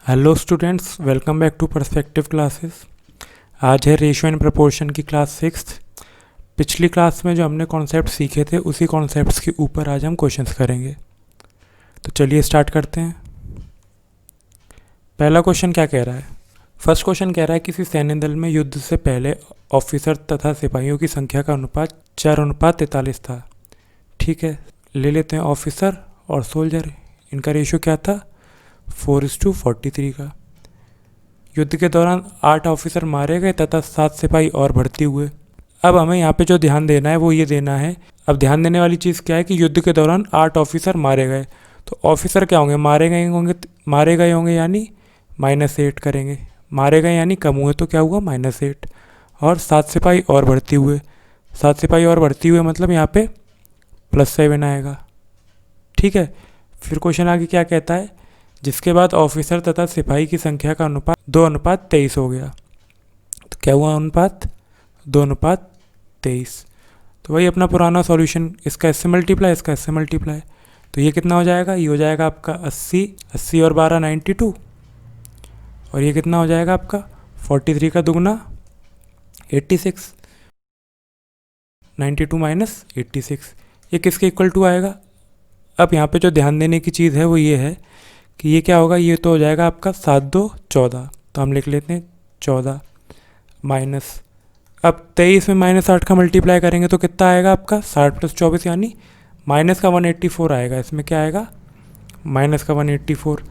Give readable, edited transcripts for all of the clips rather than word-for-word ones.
Hello students, welcome back to perspective classes. आज है ratio and proportion की class sixth. पिछली क्लास में जो हमने कॉन्सेप्ट सीखे थे उसी कॉन्सेप्ट्स के ऊपर आज हम क्वेश्चंस करेंगे। तो चलिए स्टार्ट करते हैं। पहला क्वेश्चन क्या कह रहा है? फर्स्ट क्वेश्चन कह रहा है किसी सैन्य दल में युद्ध से पहले ऑफिसर तथा सिपाहियों की संख्या का अनुपात 4:43 था। ठीक है, ले लेते हैं ऑफिसर और सोल्जर, इनका रेशियो क्या था? 4:43 का। युद्ध के दौरान 8 ऑफिसर मारे गए तथा 7 सिपाही और भर्ती हुए। अब हमें यहाँ पे जो ध्यान देना है वो ये देना है, अब ध्यान देने वाली चीज़ क्या है कि युद्ध के दौरान 8 ऑफिसर मारे गए, तो ऑफिसर क्या होंगे? मारे गए होंगे यानी -8 करेंगे। मारे गए यानी कम हुए तो क्या हुआ? -8। और 7 सिपाही और भर्ती हुए, 7 सिपाही और भर्ती हुए मतलब यहाँ पे +7 आएगा। ठीक है, फिर क्वेश्चन आगे क्या कहता है? जिसके बाद ऑफिसर तथा सिपाही की संख्या का अनुपात 2:23 हो गया। तो क्या हुआ अनुपात? 2:23। तो वही अपना पुराना सॉल्यूशन, इसका इससे मल्टीप्लाई, इसका इससे मल्टीप्लाई, तो ये कितना हो जाएगा? ये हो जाएगा आपका 80 और 12 92। और ये कितना हो जाएगा आपका? 43 का दुगना 86, 92 - 86, ये किसके इक्वल टू आएगा? अब यहाँ पे जो ध्यान देने की चीज़ है वो ये है कि ये क्या होगा? ये तो हो जाएगा आपका 7 2 14, तो हम लिख लेते हैं 14 माइनस, अब 23 में -8 का मल्टीप्लाई करेंगे तो कितना आएगा आपका? 60 + 24 यानी माइनस का 184 आएगा। इसमें क्या आएगा? माइनस का 184।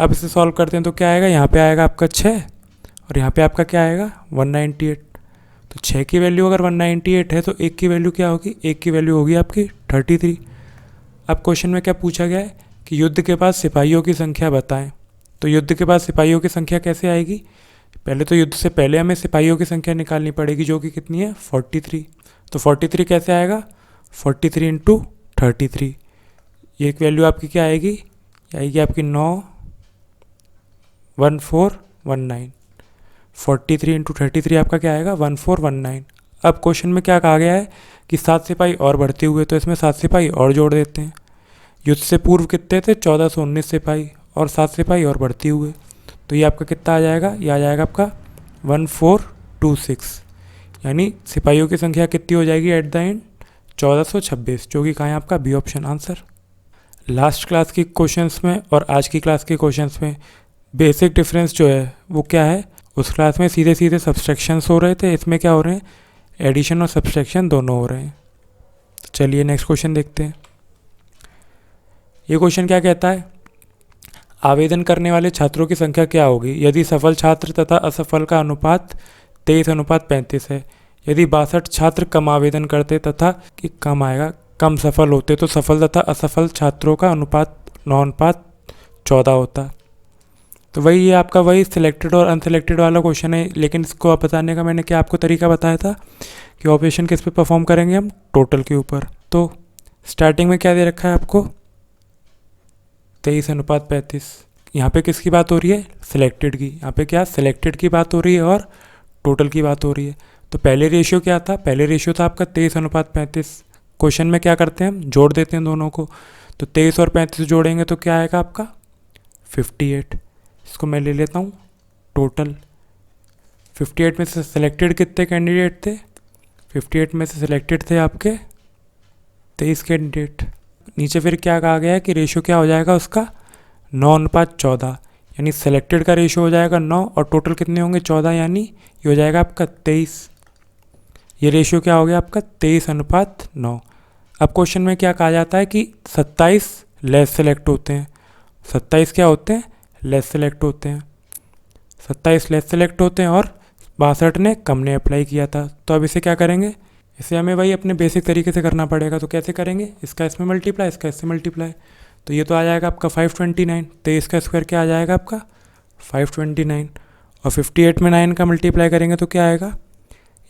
अब इसे सॉल्व करते हैं तो क्या आएगा? यहाँ पे आएगा आपका 6 और यहाँ पे आपका क्या आएगा? 198। तो 6 की वैल्यू अगर 198 है तो 1 की वैल्यू क्या होगी? 1 की वैल्यू होगी आपकी 33। अब क्वेश्चन में क्या पूछा गया है कि युद्ध के बाद सिपाहियों की संख्या बताएं। तो युद्ध के बाद सिपाहियों की संख्या कैसे आएगी? पहले तो युद्ध से पहले हमें सिपाहियों की संख्या निकालनी पड़ेगी, जो कि कितनी है? 43। तो 43 कैसे आएगा? 43 × 33, ये एक वैल्यू आपकी क्या आएगी? आएगी आपकी 91419। 43 × 33 आपका क्या आएगा? 1419। अब क्वेश्चन में क्या कहा गया है कि 7 सिपाही और भर्ती हुए, तो इसमें 7 सिपाही और जोड़ देते हैं। युद्ध से पूर्व कितने थे? 1419 सिपाही और 7 सिपाही और भर्ती हुए, तो ये आपका कितना आ जाएगा? ये आ जाएगा आपका 1426, यानी सिपाहियों की संख्या कितनी हो जाएगी एट द एंड? 1426, जो कि कहाँ है आपका? B option answer. Last class की क्वेश्चंस में और आज की क्लास के क्वेश्चंस में बेसिक डिफरेंस जो है वो क्या है? उस क्लास में सीधे सीधे सब्सट्रैक्शंस हो रहे थे, इसमें क्या हो रहे हैं? एडिशन और सब्सट्रैक्शन दोनों हो रहे हैं। तो चलिए नेक्स्ट क्वेश्चन देखते हैं। ये क्वेश्चन क्या कहता है? आवेदन करने वाले छात्रों की संख्या क्या होगी यदि सफल छात्र तथा असफल का अनुपात 23:35 है? यदि 62 छात्र कम आवेदन करते तथा कि कम आएगा, कम सफल होते, तो सफल तथा असफल छात्रों का अनुपात 9:14 होता। तो वही ये आपका वही सिलेक्टेड और अनसिलेक्टेड वाला क्वेश्चन है, लेकिन इसको आप बताने का मैंने क्या आपको तरीका बताया था कि ऑपरेशन किस पे परफॉर्म करेंगे हम? टोटल के ऊपर। तो स्टार्टिंग में क्या दे रखा है आपको? 23:35। यहाँ पे किसकी बात हो रही है? सिलेक्टेड की। यहाँ पे क्या? सिलेक्टेड की बात हो रही है और टोटल की बात हो रही है। तो पहले रेशियो क्या था? पहले रेशियो था आपका 23:35। क्वेश्चन में क्या करते हैं हम? जोड़ देते हैं दोनों को। तो 23 और 35 जोड़ेंगे तो क्या आएगा आपका? 58। इसको मैं ले लेता हूँ टोटल। 58 में से सिलेक्टेड कितने कैंडिडेट थे? 58 में से सिलेक्टेड थे आपके 23 कैंडिडेट। नीचे फिर क्या कहा गया है कि रेशियो क्या हो जाएगा उसका? 9:14, यानी सेलेक्टेड का रेशियो हो जाएगा 9 और टोटल कितने होंगे? 14, यानी ये हो जाएगा आपका 23। ये रेशियो क्या हो गया आपका? 23:9। अब क्वेश्चन में क्या कहा जाता है कि 27 लेस सेलेक्ट होते हैं। 27 क्या होते हैं? लेस सेलेक्ट होते हैं। 27 लेस सेलेक्ट होते हैं और 62 ने कम ने अप्लाई किया था। तो अब इसे क्या करेंगे? इसे हमें वही अपने बेसिक तरीके से करना पड़ेगा। तो कैसे करेंगे? इसका इसमें मल्टीप्लाई, इसका इससे मल्टीप्लाई, तो ये तो आ जाएगा आपका 529। 23 का स्क्वायर क्या आ जाएगा आपका? 529। और 58 में 9 का मल्टीप्लाई करेंगे तो क्या आएगा?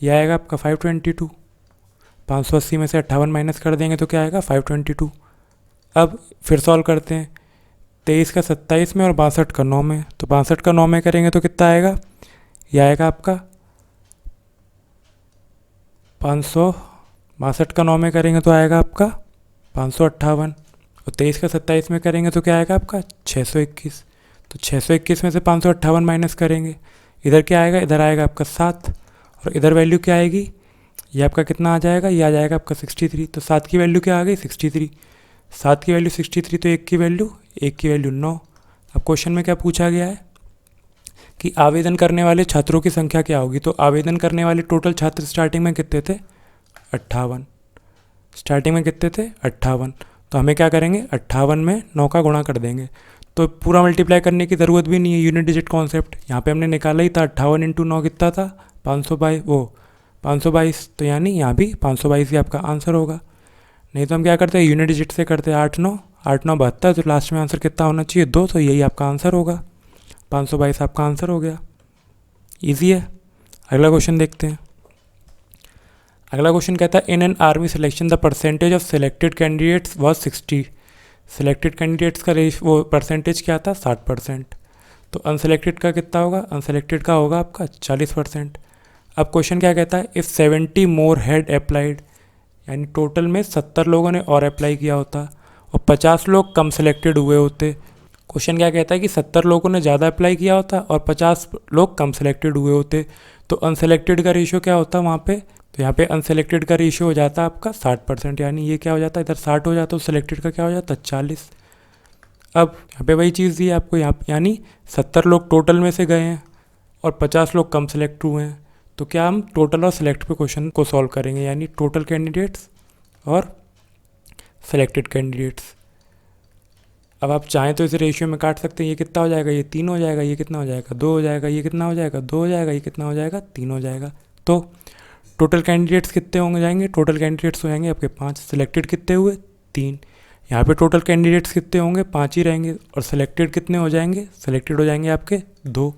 ये आएगा आपका 522। 580 में से 58 माइनस कर देंगे तो क्या आएगा? 522। अब फिर सॉल्व करते हैं। 23 का 27 में और 62 का 9 में, तो 62 का 9 में करेंगे तो कितना आएगा? यह आएगा आपका 562 का 9 में करेंगे तो आएगा आपका 558। और 23 का 27 में करेंगे तो क्या आएगा आपका? 621। तो 621 में से 558 माइनस करेंगे, इधर क्या आएगा, इधर आएगा आपका 7, और इधर वैल्यू क्या आएगी, ये आपका कितना आ जाएगा, ये आ जाएगा आपका 63। तो 7 की वैल्यू क्या आ गई, 63। 7 की वैल्यू 63, तो 1 की वैल्यू 9। अब क्वेश्चन में क्या पूछा गया है कि आवेदन करने वाले छात्रों की संख्या क्या होगी। तो आवेदन करने वाले टोटल छात्र स्टार्टिंग में कितने थे, 58। स्टार्टिंग में कितने थे, 58। तो हमें क्या करेंगे, 58 में 9 का गुणा कर देंगे। तो पूरा मल्टीप्लाई करने की ज़रूरत भी नहीं है, यूनिट डिजिट कॉन्सेप्ट यहाँ पे हमने निकाला ही था। 58 इंटू 9 कितना था, 522। तो यानी यहाँ भी 522 ही आपका आंसर होगा। नहीं तो हम क्या करते हैं, यूनिट डिजिट से करते हैं। 8 9 72, तो लास्ट में आंसर कितना होना चाहिए, 2। तो यही आपका आंसर होगा, 522 आपका आंसर हो गया। ईजी है। अगला क्वेश्चन देखते हैं। अगला क्वेश्चन कहता है in an army selection the percentage of selected candidates was 60। Selected candidates का वो परसेंटेज क्या था, 60%। तो अनसेलेक्टेड का कितना होगा, अनसेलेक्टेड का होगा आपका 40%। अब क्वेश्चन क्या कहता है, इफ़ 70 मोर हैड अप्लाइड, यानी टोटल में 70 लोगों ने और अप्लाई किया होता और 50 लोग कम सेलेक्टेड हुए होते। क्वेश्चन क्या कहता है कि 70 लोगों ने ज़्यादा अप्लाई किया होता और 50 लोग कम सेलेक्टेड हुए होते, तो अनसेलेक्टेड का रेशियो क्या होता वहाँ पे। तो यहाँ पे अनसेलेक्टेड का रेशियो हो जाता है आपका 60%, यानी ये क्या हो जाता है, इधर 60 हो जाता, तो सिलेक्टेड का क्या हो जाता है, 40। अब यहाँ पे वही चीज़ दी है आपको, यहाँ यानी 70 लोग टोटल में से गए हैं और 50 लोग कम सेलेक्ट हुए हैं। तो क्या हम टोटल और सिलेक्ट पे क्वेश्चन को सॉल्व करेंगे, यानी टोटल कैंडिडेट्स और सिलेक्टेड कैंडिडेट्स। अब आप चाहें तो इसे रेशियो में काट सकते हैं। ये कितना हो जाएगा, ये 3 हो जाएगा, ये कितना हो जाएगा, 2 हो जाएगा, ये कितना हो जाएगा, 2 हो जाएगा, ये कितना हो जाएगा, 3 हो जाएगा। तो टोटल कैंडिडेट्स कितने होंगे जाएंगे, टोटल कैंडिडेट्स हो जाएंगे आपके 5। सिलेक्टेड कितने हुए, 3। यहाँ पे टोटल कैंडिडेट्स कितने होंगे, 5 ही रहेंगे, और सिलेक्टेड कितने हो जाएंगे, सिलेक्टेड हो जाएंगे आपके 2।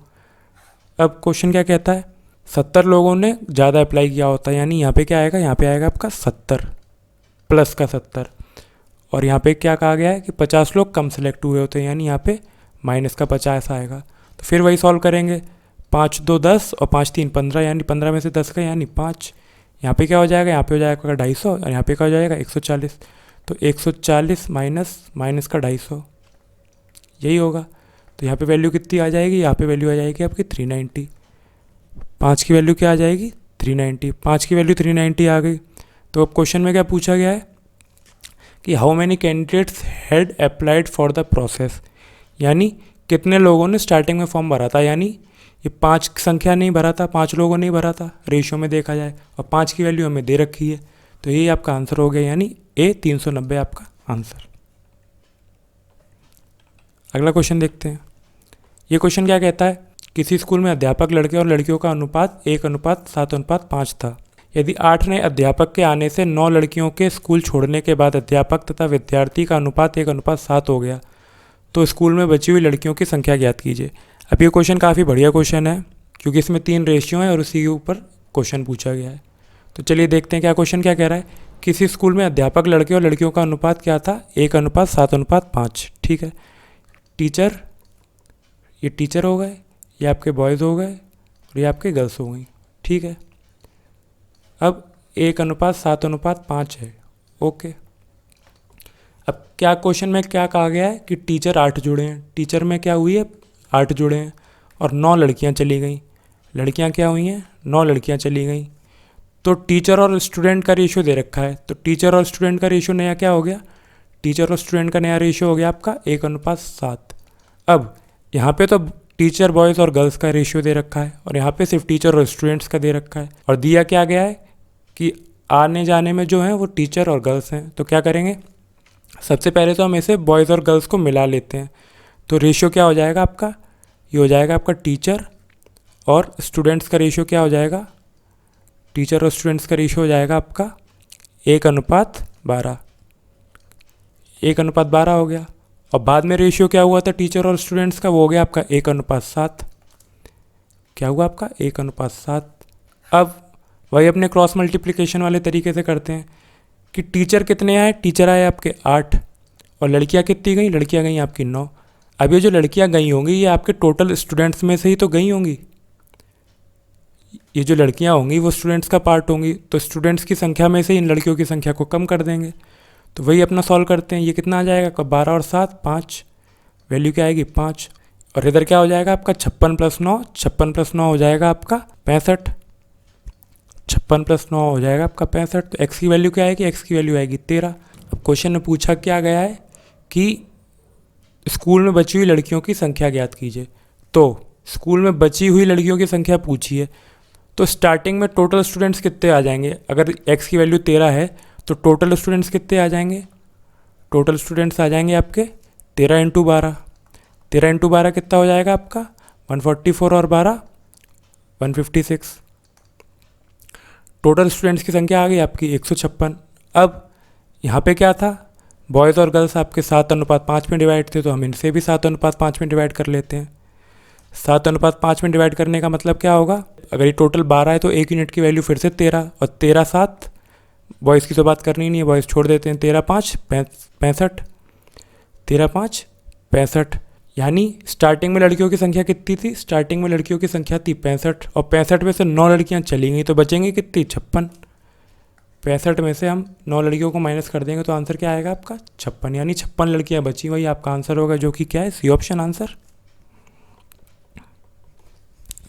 अब क्वेश्चन क्या कहता है, 70 लोगों ने ज़्यादा अप्लाई किया होता है, यानी यहाँ पे क्या आएगा, यहाँ पे आएगा आपका 70 प्लस का 70, और यहाँ पे क्या कहा गया है कि 50 लोग कम सेलेक्ट हुए होते हैं, यानी यहाँ पे माइनस का 50 आएगा। तो फिर वही सॉल्व करेंगे, 5 2 10 और 5 3 15, यानी 15 में से 10 का यानी 5। यहाँ पे क्या हो जाएगा, यहाँ पे हो जाएगा 250 और यहाँ पे क्या हो जाएगा 140। तो 140 माइनस का 250 यही होगा। तो यहाँ पे वैल्यू कितनी आ जाएगी, यहाँ पे वैल्यू आ जाएगी आपकी 390। 5 की वैल्यू क्या आ जाएगी, 390। 5 की वैल्यू 390 आ गई। तो अब क्वेश्चन में क्या पूछा गया है कि how many candidates had applied for the process, यानी कितने लोगों ने स्टार्टिंग में फॉर्म भरा था। यानी ये 5 संख्या नहीं भरा था, 5 लोगों ने भरा था रेशियो में देखा जाए, और 5 की वैल्यू हमें दे रखी है। तो यही आपका आंसर हो गया, यानी ए 390 आपका आंसर। अगला क्वेश्चन देखते हैं। ये क्वेश्चन क्या कहता है, किसी स्कूल में अध्यापक लड़के और लड़कियों का अनुपात 1:7:5 था। यदि 8 नए अध्यापक के आने से 9 लड़कियों के स्कूल छोड़ने के बाद अध्यापक तथा विद्यार्थी का अनुपात 1:7 हो गया, तो स्कूल में बची हुई लड़कियों की संख्या ज्ञात कीजिए। अब ये क्वेश्चन काफ़ी बढ़िया क्वेश्चन है, क्योंकि इसमें 3 रेशियो हैं और उसी के ऊपर क्वेश्चन पूछा गया है। तो चलिए देखते हैं क्या क्वेश्चन क्या कह रहा है। किसी स्कूल में अध्यापक लड़के और लड़कियों का अनुपात क्या था, 1:7:5। ठीक है, टीचर, ये टीचर हो गए, ये आपके बॉयज़ हो गए और ये आपके गर्ल्स हो गई। ठीक है, अब 1:7:5 है। ओके, अब क्या क्वेश्चन में क्या कहा गया है कि टीचर 8 जुड़े हैं। टीचर में क्या हुई है, 8 जुड़े हैं और 9 लड़कियां चली गई। लड़कियां क्या हुई हैं, 9 लड़कियां चली गई। तो टीचर और स्टूडेंट का रेशियो दे रखा है, तो टीचर और स्टूडेंट का रेशियो नया क्या हो गया, टीचर और स्टूडेंट का नया रेशियो हो गया आपका 1:7। अब यहाँ पे तो टीचर बॉयज़ और गर्ल्स का रेशियो दे रखा है, और यहाँ पे सिर्फ टीचर और स्टूडेंट्स का दे रखा है, और दिया क्या गया है कि आने जाने में जो है वो टीचर और गर्ल्स हैं। तो क्या करेंगे, सबसे पहले तो हम इसे बॉयज़ और गर्ल्स को मिला लेते हैं। तो रेशियो क्या हो जाएगा आपका, ये हो जाएगा आपका टीचर और स्टूडेंट्स का रेशियो क्या हो जाएगा, टीचर और स्टूडेंट्स का रेशियो हो जाएगा आपका 1:12। 1:12 हो गया। और बाद में रेशियो क्या हुआ था टीचर और स्टूडेंट्स का, वो हो गया आपका 1:7। क्या हुआ आपका 1:7। अब वही अपने क्रॉस मल्टीप्लिकेशन वाले तरीके से करते हैं कि टीचर कितने आए, टीचर आए आपके 8 और लड़कियां कितनी गई, लड़कियां गई आपकी 9। अब ये जो लड़कियां गई होंगी ये आपके टोटल स्टूडेंट्स में से ही तो गई होंगी। ये जो लड़कियां होंगी वो स्टूडेंट्स का पार्ट होंगी, तो स्टूडेंट्स की संख्या में से इन लड़कियों की संख्या को कम कर देंगे। तो वही अपना सॉल्व करते हैं। ये कितना आ जाएगा, 12 और 7 5, वैल्यू क्या आएगी 5, और इधर क्या हो जाएगा आपका 56 + 9, 56 + 9 हो जाएगा आपका 65, 56 + 9 हो जाएगा आपका 65। तो एक्स की वैल्यू क्या आएगी, एक्स की वैल्यू आएगी 13। अब क्वेश्चन में पूछा क्या गया है कि स्कूल में बची हुई लड़कियों की संख्या ज्ञात कीजिए। तो स्कूल में बची हुई लड़कियों की संख्या पूछी है, तो स्टार्टिंग में टोटल स्टूडेंट्स कितने आ जाएंगे, अगर एक्स की वैल्यू 13 है तो टोटल स्टूडेंट्स कितने आ जाएंगे, टोटल स्टूडेंट्स आ जाएंगे आपके 13 × 12, 13 × 12 कितना हो जाएगा आपका 144 और 12 156। टोटल स्टूडेंट्स की संख्या आ गई आपकी 156। अब यहाँ पे क्या था, बॉयज़ और गर्ल्स आपके 7:5 में डिवाइड थे, तो हम इनसे भी 7:5 में डिवाइड कर लेते हैं। 7:5 में डिवाइड करने का मतलब क्या होगा, अगर ये टोटल 12 है तो एक यूनिट की वैल्यू फिर से 13, और 13 7, बॉयज़ की तो बात करनी नहीं है, बॉयज़ छोड़ देते हैं। 13 5 65, 13 5 65, यानी स्टार्टिंग में लड़कियों की संख्या कितनी थी, स्टार्टिंग में लड़कियों की संख्या थी 65, और 65 में से 9 लड़कियां चली गई तो बचेंगी कितनी 56। 65 में से हम 9 लड़कियों को माइनस कर देंगे तो आंसर क्या आएगा आपका 56, यानी 56 लड़कियां बची, वही आपका आंसर होगा, जो कि क्या है C option answer.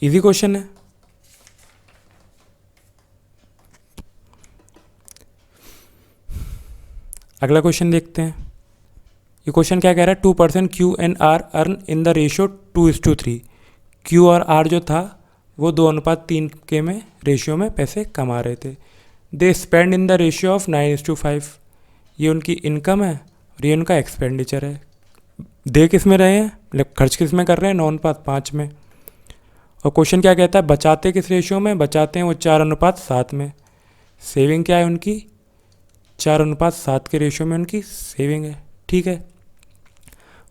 Easy question है। अगला क्वेश्चन देखते हैं। ये क्वेश्चन क्या कह रहा है, 2% Q and R earn in the ratio 2:3। Q और R जो था वो 2:3 के में रेशियो में पैसे कमा रहे थे। They spend in the ratio of 9:5। ये उनकी इनकम है और ये उनका एक्सपेंडिचर है। दे किस में रहे हैं, मतलब खर्च किस में कर रहे हैं, 9:5 में। और क्वेश्चन क्या कहता है, बचाते किस रेशियो में, बचाते हैं वो 4:7 में। सेविंग क्या है उनकी, 4:7 के रेशियो में उनकी सेविंग है, ठीक है।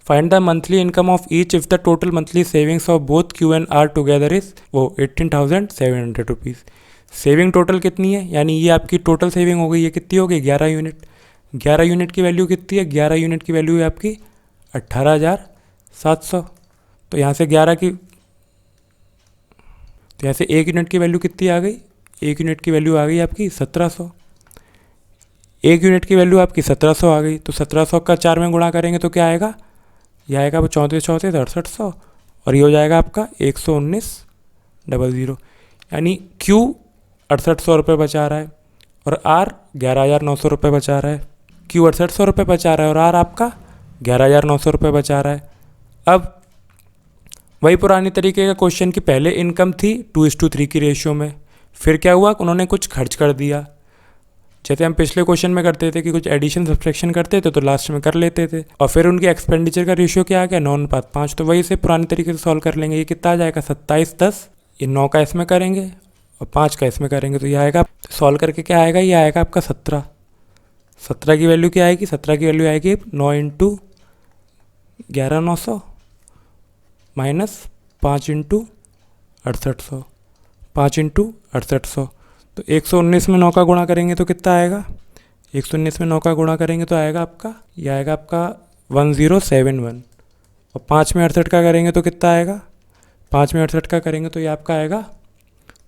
Find the monthly income of each if the total monthly savings of both Q and R together is वो 18,700 रुपीज़। सेविंग टोटल कितनी है, यानी ये आपकी टोटल सेविंग हो गई, ये कितनी हो गई 11 यूनिट। 11 यूनिट की वैल्यू कितनी है, 11 यूनिट की वैल्यू है आपकी 18,700। तो यहाँ से 11 की, तो यहाँ से 1 यूनिट की वैल्यू कितनी आ गई, 1 यूनिट की वैल्यू आ गई आपकी 1700। 1 यूनिट की वैल्यू आपकी 1700 आ गई, तो 1700 का 4 में गुणा करेंगे तो क्या आएगा, यह आएगा वो 34 34 6800, और ये हो जाएगा आपका 119,000। यानी Q 6800 रुपये बचा रहा है और R 11,900 रुपये बचा रहा है। Q 6800 रुपये बचा रहा है और R आपका 11,900 रुपये बचा रहा है। अब वही पुरानी तरीके का क्वेश्चन की पहले इनकम थी 2:3 की रेशियो में, फिर क्या हुआ, उन्होंने कुछ खर्च कर दिया। जैसे हम पिछले क्वेश्चन में करते थे कि कुछ एडिशन सब्सट्रैक्शन करते थे तो लास्ट में कर लेते थे, और फिर उनके एक्सपेंडिचर का रेशियो क्या आ गया 9:5। तो वही से पुराने तरीके से सॉल्व कर लेंगे। ये कितना आ जाएगा 27 10, ये 9 का इसमें करेंगे और 5 का इसमें करेंगे, तो ये आएगा सॉल्व करके क्या आएगा, ये आएगा आपका 17। 17 की वैल्यू क्या आएगी, 17 की वैल्यू आएगी 9 × 11,900 माइनस 5 × 6800, 5 × 6800। तो 119 में 9 का गुणा करेंगे तो कितना आएगा, 119 में 9 का गुणा करेंगे तो आएगा आपका, ये आएगा आपका 1071। और 5 में 68 का करेंगे तो कितना आएगा, 5 में 68 का करेंगे तो ये आपका आएगा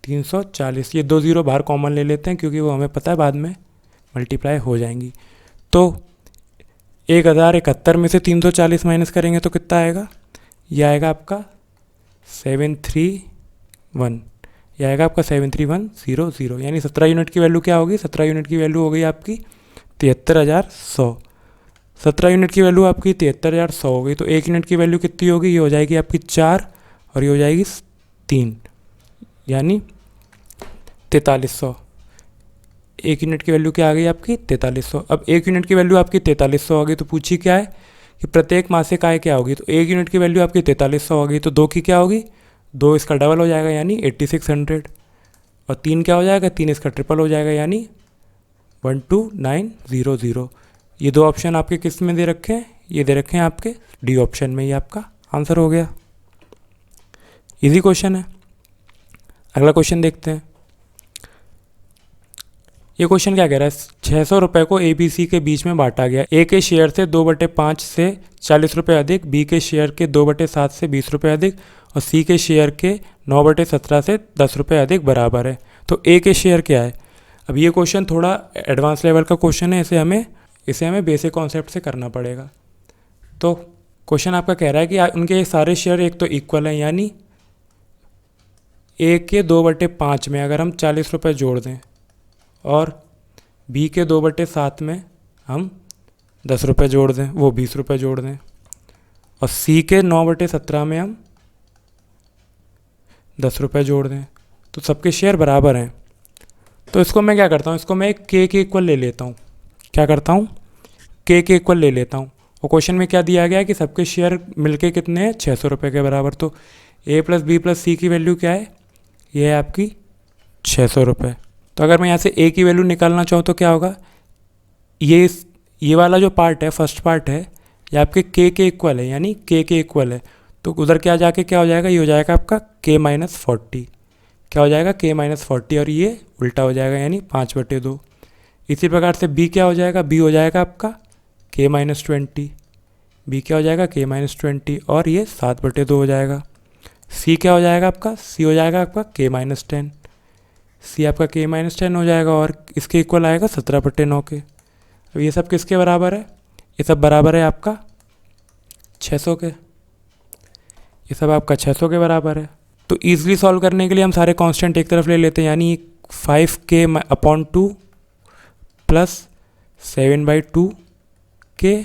340। ये 2 0 बाहर कॉमन ले लेते हैं क्योंकि वो हमें पता है बाद में मल्टीप्लाई हो जाएंगी। तो 1071 में से 340 माइनस करेंगे तो कितना आएगा, ये आएगा आपका 731, ये आएगा आपका 73100। यानी 17 यूनिट की वैल्यू क्या होगी, 17 यूनिट की वैल्यू हो गई आपकी 73,100। 17 यूनिट की वैल्यू आपकी 73,100 हो गई। तो 1 यूनिट की वैल्यू कितनी होगी, ये हो जाएगी आपकी 4 और ये हो जाएगी 3, यानी 4300। 1 यूनिट की वैल्यू क्या आ गई आपकी 4300। अब 1 यूनिट की वैल्यू आपकी 4300 आ गई, तो पूछी क्या है कि प्रत्येक मासिक आय क्या होगी। तो 1 यूनिट की वैल्यू आपकी 4300 हो गई, तो 2 की क्या होगी, 2 इसका डबल हो जाएगा यानी 8600, और 3 क्या हो जाएगा, 3 इसका ट्रिपल हो जाएगा यानी 12900। ये 2 ऑप्शन आपके किस में दे रखे हैं, ये दे रखे हैं आपके डी ऑप्शन में, ये आपका आंसर हो गया। इजी क्वेश्चन है। अगला क्वेश्चन देखते हैं। ये क्वेश्चन क्या कह रहा है, 600 रुपये को ABC के बीच में बांटा गया। A के शेयर से 2/5 से 40 रुपये अधिक, B के शेयर के 2/7 से 20 रुपये अधिक और C के शेयर के 9/17 से 10 रुपये अधिक बराबर है। तो A के शेयर क्या है। अब ये क्वेश्चन थोड़ा एडवांस लेवल का क्वेश्चन है, इसे हमें बेसिक कॉन्सेप्ट से करना पड़ेगा। तो क्वेश्चन आपका कह रहा है कि उनके सारे शेयर एक तो इक्वल हैं, यानी ए के 2/5 में अगर हम 40 रुपये जोड़ दें और बी के 2/7 में हम 10 रुपये जोड़ दें, वो 20 रुपये जोड़ दें, और सी के 9/17 में हम 10 रुपये जोड़ दें, तो सबके शेयर बराबर हैं। तो इसको मैं क्या करता हूँ, इसको मैं एक के इक्वल ले लेता हूँ। क्या करता हूँ, के इक्वल ले लेता हूँ। और क्वेश्चन में क्या दिया गया है कि सबके शेयर मिलके कितने हैं, 600 रुपये के बराबर। तो ए प्लस बी प्लस सी की वैल्यू क्या है, ये है आपकी 600 रुपये। तो अगर मैं यहाँ से ए की वैल्यू निकालना चाहूँ तो क्या होगा, ये वाला जो पार्ट है, फर्स्ट पार्ट है, ये आपके के इक्वल है, यानी के इक्वल है। तो उधर क्या जाके क्या हो जाएगा, ये हो जाएगा आपका k-40। क्या हो जाएगा, k-40, और ये उल्टा हो जाएगा, यानी 5/2। इसी प्रकार से b क्या हो जाएगा, b हो जाएगा आपका k-20। b क्या हो जाएगा, k-20, और ये 7/2 हो जाएगा। c क्या हो जाएगा आपका, c हो जाएगा आपका k-10। c आपका k-10 हो जाएगा, और इसके इक्वल आएगा 17/9 के। अब ये सब किसके बराबर है, ये सब बराबर है आपका 600 के। ये सब आपका 600 के बराबर है। तो ईजिली सॉल्व करने के लिए हम सारे कांस्टेंट एक तरफ ले लेते हैं, यानी 5k/2 प्लस 7/2 के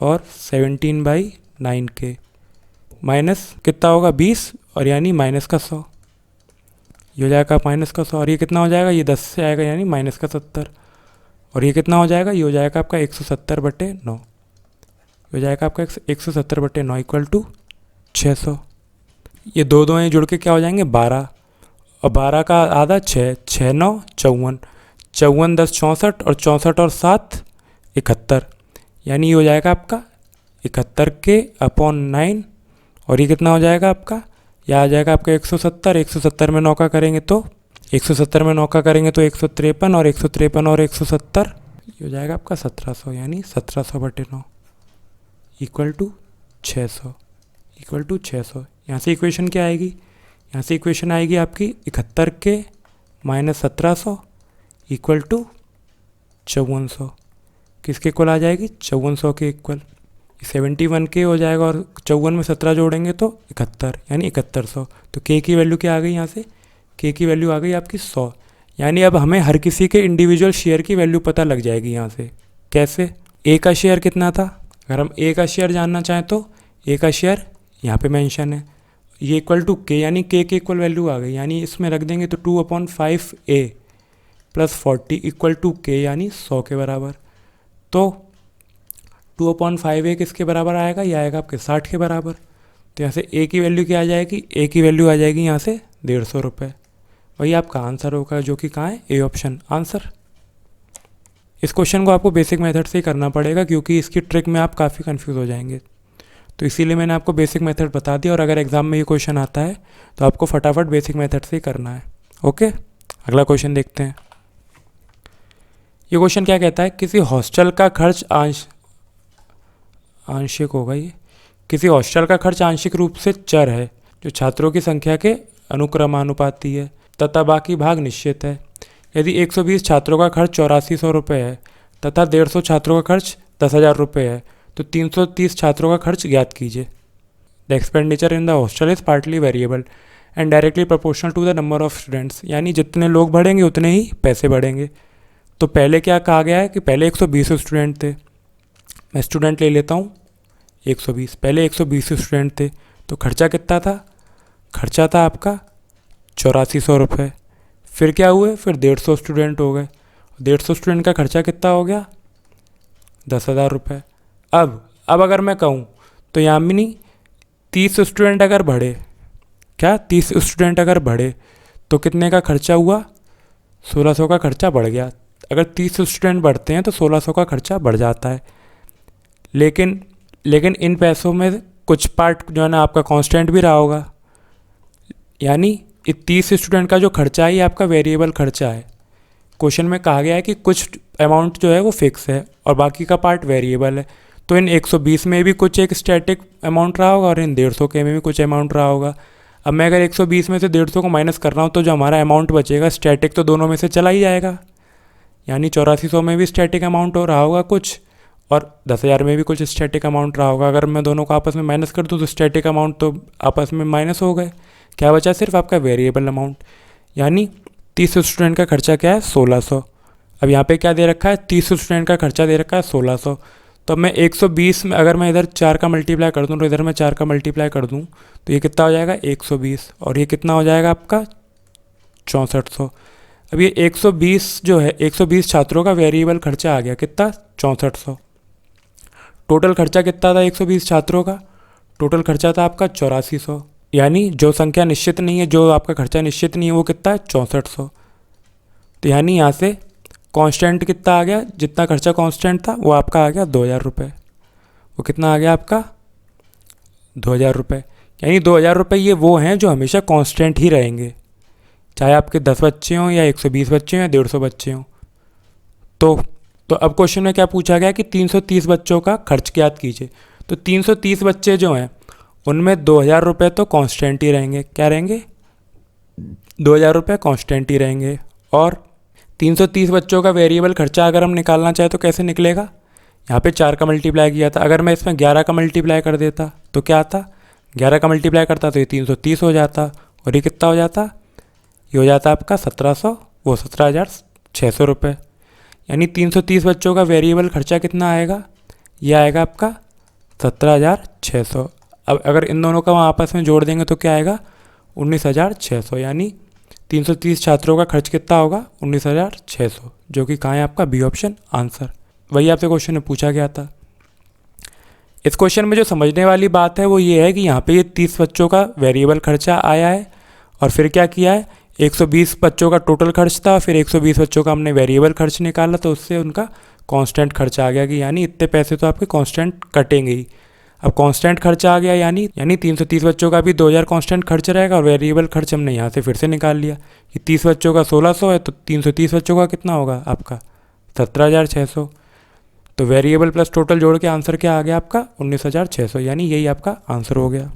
और 17/9 के, माइनस कितना होगा 20, और यानी माइनस का 100। ये हो जाएगा माइनस का 100, और ये कितना हो जाएगा, ये 10 से आएगा, यानी माइनस का 70। और ये कितना हो जाएगा, ये हो जाएगा आपका 170/9। हो जाएगा आपका 170/9 इक्वल टू 600। ये दो दो जुड़ के क्या हो जाएंगे, 12, और 12 का आधा 6, 6 9 54, 54 10 64, और 64 और 7 71, यानी ये हो जाएगा आपका 71k/9। और ये कितना हो जाएगा आपका, यह आ जाएगा आपका 170। 170 में 9 का करेंगे तो 170 में 9 का करेंगे तो 153, और 153 और 170, ये हो जाएगा आपका 1700, यानी 1700/9 इक्वल टू 600, इक्वल टू 600। यहाँ से इक्वेशन क्या आएगी, यहाँ से इक्वेशन आएगी आपकी 71k - 1700 इक्वल टू 5400। किसके इक्वल आ जाएगी, 5400 के इक्वल। 71k हो जाएगा, और 54 में 17 जोड़ेंगे तो 71, यानी 7100। तो k की वैल्यू क्या आ गई, यहाँ से k की वैल्यू आ गई आपकी 100। यानी अब हमें हर किसी के इंडिविजुअल शेयर की वैल्यू पता लग जाएगी यहाँ से। कैसे, a का शेयर कितना था, अगर हम a का शेयर जानना चाहें तो a का शेयर यहाँ पे मेंशन है, ये इक्वल टू k, यानी k के इक्वल वैल्यू आ गई, यानी इसमें रख देंगे तो 2/5a plus 40 equal to k, यानी 100 के बराबर। तो 2/5a किसके बराबर आएगा, ये आएगा आपके 60 के बराबर। तो यहाँ से a की वैल्यू क्या आ जाएगी, a की वैल्यू आ जाएगी यहाँ से 150 रुपये। वही आपका आंसर होगा, जो कि कहाँ है, ए ऑप्शन आंसर। इस क्वेश्चन को आपको बेसिक मेथड से ही करना पड़ेगा, क्योंकि इसकी ट्रिक में आप काफ़ी कंफ्यूज हो जाएंगे। तो इसीलिए मैंने आपको बेसिक मेथड बता दिया, और अगर एग्जाम में ये क्वेश्चन आता है तो आपको फटाफट बेसिक मेथड से ही करना है। ओके, अगला क्वेश्चन देखते हैं। ये क्वेश्चन क्या कहता है, किसी हॉस्टल का खर्च आंशिक होगा, ये किसी हॉस्टल का खर्च आंशिक रूप से चर है, जो छात्रों की संख्या के अनुक्रमानुपाती है, तथा बाकी भाग निश्चित है। यदि 120 छात्रों का खर्च 8400 रुपये है तथा 150 छात्रों का खर्च 10,000 रुपये है, तो 330 छात्रों का खर्च ज्ञात कीजिए। The expenditure in the hostel is partly variable and directly proportional to the number of students, यानी जितने लोग बढ़ेंगे उतने ही पैसे बढ़ेंगे। तो पहले क्या कहा गया है कि पहले 120 स्टूडेंट थे, मैं स्टूडेंट ले लेता हूँ 120, पहले 120 स्टूडेंट थे, तो खर्चा कितना था, खर्चा था आपका 8400 रुपये। फिर क्या हुए, फिर 150 स्टूडेंट हो गए, 150 स्टूडेंट का खर्चा कितना हो गया, 10,000 रुपये। अब अगर मैं कहूँ तो यहाँ भी नहीं, 30 स्टूडेंट अगर बढ़े, क्या 30 स्टूडेंट अगर बढ़े तो कितने का खर्चा हुआ, 1600 का खर्चा बढ़ गया। अगर 30 स्टूडेंट बढ़ते हैं तो 1600 का खर्चा बढ़ जाता है। लेकिन इन पैसों में कुछ पार्ट जो है ना आपका कांस्टेंट भी रहा होगा, यानी 30 स्टूडेंट का जो खर्चा है ये आपका वेरिएबल खर्चा है। क्वेश्चन में कहा गया है कि कुछ अमाउंट जो है वो फिक्स है और बाकी का पार्ट वेरिएबल है। तो इन 120 में भी कुछ एक स्टैटिक अमाउंट रहा होगा और इन 150 के में भी कुछ अमाउंट रहा होगा। अब मैं अगर 120 में से 150 को माइनस कर रहा हूँ तो जो हमारा अमाउंट बचेगा स्टैटिक तो दोनों में से चला ही जाएगा, यानी 8400 में भी स्टैटिक अमाउंट हो रहा होगा कुछ, और 10,000 में भी कुछ स्टैटिक अमाउंट रहा होगा। अगर मैं दोनों को आपस में माइनस कर दूँ तो स्टैटिक अमाउंट तो आपस में माइनस हो गए, क्या बचा सिर्फ आपका वेरिएबल अमाउंट, यानी 30 स्टूडेंट का खर्चा क्या है 1600। अब यहाँ पे क्या दे रखा है, 30 स्टूडेंट का खर्चा दे रखा है 1600। तो मैं 120 में अगर मैं इधर 4 का मल्टीप्लाई कर दूँ तो इधर मैं 4 का मल्टीप्लाई कर दूँ तो ये कितना हो जाएगा 120, और ये कितना हो जाएगा आपका 6400। अब ये 120 जो है 120 छात्रों का वेरिएबल खर्चा आ गया कितना 6400। टोटल खर्चा कितना था 120 छात्रों का, टोटल खर्चा था आपका 8400, यानी जो संख्या निश्चित नहीं है, जो आपका खर्चा निश्चित नहीं है वो कितना है 6400। तो यानी यहाँ से कांस्टेंट कितना आ गया, जितना खर्चा कांस्टेंट था वो आपका आ गया 2000 रुपये। वो कितना आ गया आपका 2000 रुपये, यानी 2000 रुपये ये वो हैं जो हमेशा कांस्टेंट ही रहेंगे, चाहे आपके 10 बच्चे हों या 120 बच्चे हों या 150 बच्चे हों। तो अब क्वेश्चन में क्या पूछा गया कि 330 बच्चों का खर्च ज्ञात कीजिए। तो 330 बच्चे जो हैं उनमें 2000 रुपये तो कांस्टेंट ही रहेंगे, क्या रहेंगे 2000 रुपये कांस्टेंट ही रहेंगे। और 330 बच्चों का वेरिएबल खर्चा अगर हम निकालना चाहें तो कैसे निकलेगा, यहाँ पे 4 का मल्टीप्लाई किया था, अगर मैं इसमें 11 का मल्टीप्लाई कर देता तो क्या आता, 11 का मल्टीप्लाई करता तो ये 330 हो जाता, और ये कितना हो जाता, ये हो जाता आपका 17,600 रुपये। यानी 330 बच्चों का वेरिएबल खर्चा कितना आएगा, ये आएगा आपका 17,600। अब अगर इन दोनों का आपस में जोड़ देंगे तो क्या आएगा 19,600, यानी 330 छात्रों का खर्च कितना होगा 19,600, जो कि कहाँ है आपका बी ऑप्शन आंसर। वही आपसे क्वेश्चन में पूछा गया था। इस क्वेश्चन में जो समझने वाली बात है वो ये है कि यहाँ पे ये 30 बच्चों का वेरिएबल खर्चा आया है, और फिर क्या किया है 120 बच्चों का टोटल खर्च था, फिर 120 बच्चों का हमने वेरिएबल खर्च निकाला तो उससे उनका कांस्टेंट खर्चा आ गया कि यानी इतने पैसे तो आपके कांस्टेंट कटेंगे ही। अब कांस्टेंट खर्चा आ गया यानी 330 बच्चों का भी 2000 कांस्टेंट खर्च रहेगा, और वेरिएबल खर्च हमने यहाँ से फिर से निकाल लिया कि 30 बच्चों का 1600 है तो 330 बच्चों का कितना होगा आपका 17,600। तो वेरिएबल प्लस टोटल जोड़ के आंसर क्या आ गया आपका 19,600, यानी यही आपका आंसर हो गया।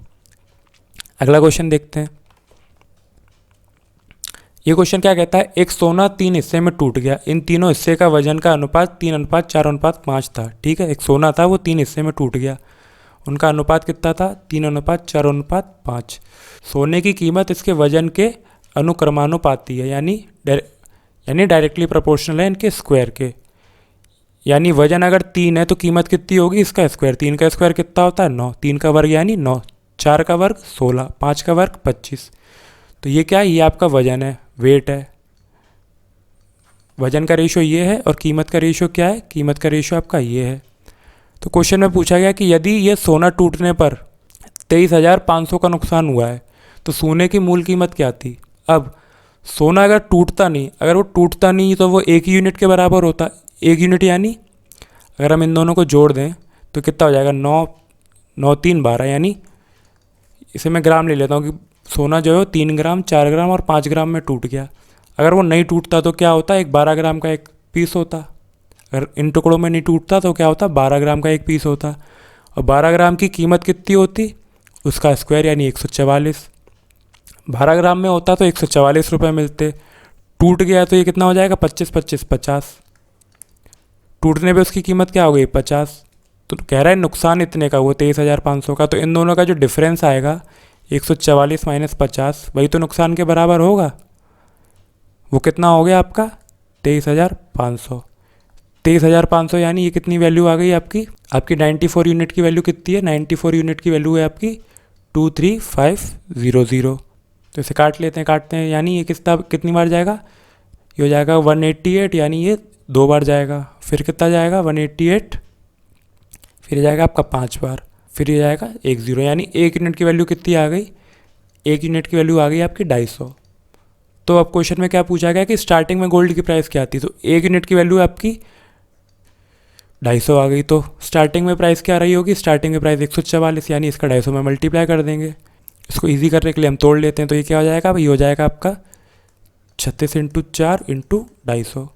अगला क्वेश्चन देखते हैं। ये क्वेश्चन क्या कहता है, एक सोना 3 हिस्से में टूट गया, इन तीनों हिस्से का वजन का अनुपात 3:4:5 था। ठीक है, एक सोना था वो 3 हिस्से में टूट गया, उनका अनुपात कितना था 3:4:5। सोने की कीमत इसके वजन के अनुक्रमानुपाती है, यानी डायरेक्टली प्रोपोर्शनल है इनके स्क्वायर के। यानी वजन अगर 3 है तो कीमत कितनी होगी इसका स्क्वायर, 3 का स्क्वायर कितना होता है 9, 3 का वर्ग यानी 9, 4 का वर्ग 16, 5 का वर्ग 25। तो ये क्या है, ये आपका वजन है, वेट है। वजन का रेशो ये है और कीमत का रेशो क्या है, कीमत का रेशो आपका ये है। तो क्वेश्चन में पूछा गया कि यदि ये सोना टूटने पर 23,500 का नुकसान हुआ है तो सोने की मूल कीमत क्या थी। अब सोना अगर वो टूटता नहीं तो वो 1 यूनिट के बराबर होता, 1 यूनिट यानी अगर हम इन दोनों को जोड़ दें तो कितना हो जाएगा 9, 9 3 12, यानी इसे मैं ग्राम ले लेता हूँ कि सोना जो है 3 ग्राम, 4 ग्राम और 5 ग्राम में टूट गया। अगर वो नहीं टूटता तो क्या होता, एक 12 ग्राम का एक पीस होता। अगर इन टुकड़ों में नहीं टूटता तो क्या होता, 12 ग्राम का एक पीस होता। और 12 ग्राम की कीमत कितनी होती, उसका स्क्वायर यानी 144। 12 ग्राम में होता तो 144 रुपये मिलते, टूट गया तो ये कितना हो जाएगा 25 25 50। टूटने पे उसकी कीमत क्या हो गई 50। तो कह रहा है नुकसान इतने का, वो 23,500 का। तो इन दोनों का जो डिफरेंस आएगा 144 माइनस 50, वही तो नुकसान के बराबर होगा। वो कितना हो गया आपका 23,500। 23,500 यानी ये कितनी वैल्यू आ गई आपकी 94 यूनिट की वैल्यू कितनी है, 94 यूनिट की वैल्यू है आपकी 23500। तो इसे काटते हैं यानी ये कितनी बार जाएगा, ये हो जाएगा 188, यानी ये 2 बार जाएगा। फिर कितना जाएगा 188, फिर जाएगा आपका 5 बार, फिर ये जाएगा 10, यानी 1 यूनिट की वैल्यू कितनी आ गई, 1 यूनिट की वैल्यू आ गई आपकी 250। तो अब क्वेश्चन में क्या पूछा गया कि स्टार्टिंग में गोल्ड की प्राइस क्या थी, तो 1 यूनिट की वैल्यू आपकी 250 आ गई। तो स्टार्टिंग में प्राइस क्या रही होगी, स्टार्टिंग में प्राइस 144, यानी इसका 250 में मल्टीप्लाई कर देंगे। इसको इजी करने के लिए हम तोड़ लेते हैं, तो ये क्या हो जाएगा, ये हो जाएगा आपका 36 × 4 × 250,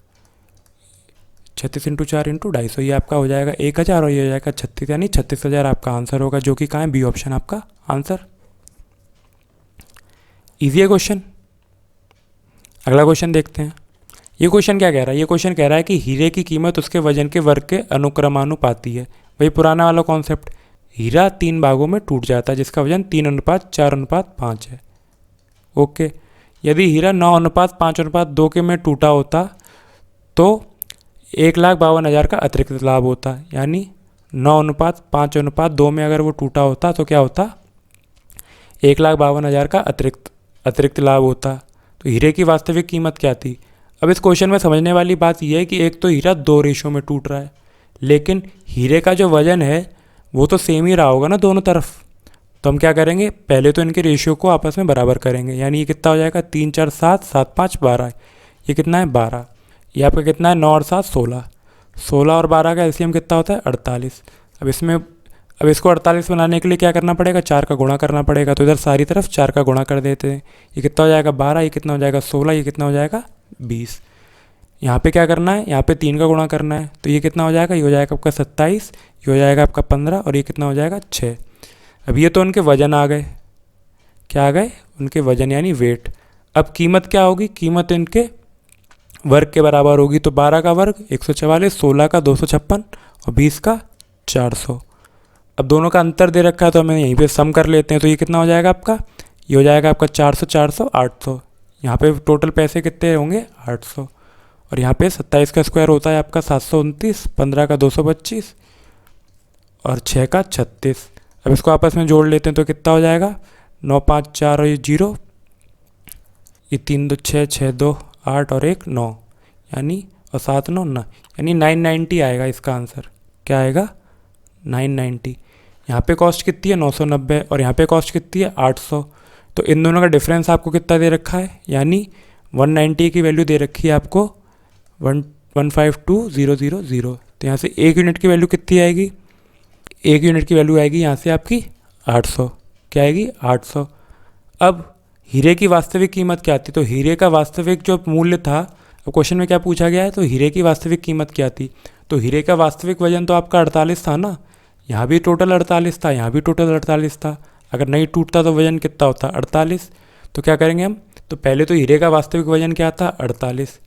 36 × 4 × 250, ये आपका हो जाएगा 1000 और ये हो जाएगा 36, यानी 36,000 आपका आंसर होगा, जो कि कहाँ है बी ऑप्शन आपका आंसर। इजी है क्वेश्चन। अगला क्वेश्चन देखते हैं। ये क्वेश्चन क्या कह रहा है, ये क्वेश्चन कह रहा है कि हीरे की कीमत उसके वजन के वर्ग के अनुक्रमानुपाती है। वही पुराना वाला कॉन्सेप्ट, हीरा 3 भागों में टूट जाता है जिसका वजन 3:4:5 है। ओके, यदि हीरा 9:5:2 के में टूटा होता तो 1,52,000 का अतिरिक्त लाभ होता, यानी 9:5:2 में अगर वो टूटा होता तो क्या होता, 1,52,000 का अतिरिक्त लाभ होता। तो हीरे की वास्तविक कीमत क्या थी। अब इस क्वेश्चन में समझने वाली बात यह है कि एक तो हीरा 2 रेशो में टूट रहा है, लेकिन हीरे का जो वजन है वो तो सेम ही रहा होगा ना दोनों तरफ। तो हम क्या करेंगे, पहले तो इनके रेशियो को आपस में बराबर करेंगे, यानी ये कितना हो जाएगा, 3 4 7 7 5 12, ये कितना है 12, ये आपका कितना है 9 और 7 16, 16 और 12 का एलसीएम कितना होता है 48। अब इसको 48 बनाने के लिए क्या करना पड़ेगा, 4 का गुणा करना पड़ेगा। तो इधर सारी तरफ 4 का गुणा कर देते हैं, ये कितना हो जाएगा 12, ये कितना हो जाएगा 16, ये कितना हो जाएगा 20। यहाँ पे क्या करना है, यहाँ पे 3 का गुणा करना है, तो ये कितना हो जाएगा, ये हो जाएगा आपका 27, ये हो जाएगा आपका 15 और ये कितना हो जाएगा 6। अब ये तो उनके वजन आ गए, क्या आ गए, उनके वजन यानी वेट। अब कीमत क्या होगी, कीमत इनके वर्ग के बराबर होगी। तो 12 का वर्ग 144, 16 का 256 और 20 का 400। अब दोनों का अंतर दे रखा है तो हमें यहीं पे सम कर लेते हैं। तो ये कितना हो जाएगा आपका, ये हो जाएगा आपका 400 400 800। यहाँ पे टोटल पैसे कितने होंगे 800, और यहाँ पे 27 का स्क्वायर होता है आपका 729, 15 का 225 और 6 का 36। अब इसको आपस में जोड़ लेते हैं तो कितना हो जाएगा, 9 5 4 और ये 0, ये 3 2 6 6 2 8 और 1 9, यानी और 7 9 9, यानी 990 आएगा इसका आंसर। क्या आएगा 990। यहाँ पे कॉस्ट कितनी है 990 और यहाँ पे कॉस्ट कितनी है 800। तो इन दोनों का डिफरेंस आपको कितना दे रखा है, यानी 190 की वैल्यू दे रखी है आपको 1,152,000। तो यहाँ से 1 यूनिट की वैल्यू कितनी आएगी, 1 यूनिट की वैल्यू आएगी यहाँ से आपकी 800। क्या आएगी 800। अब हीरे की वास्तविक कीमत क्या थी, तो हीरे का वास्तविक जो मूल्य था, अब क्वेश्चन में क्या पूछा गया है, तो हीरे की वास्तविक कीमत क्या थी। तो हीरे का वास्तविक वजन तो आपका 48 था ना, यहाँ भी टोटल 48 था, यहाँ भी टोटल 48 था। अगर नहीं टूटता तो वजन कितना होता 48। तो क्या करेंगे हम, तो पहले तो हीरे का वास्तविक वजन क्या था 48,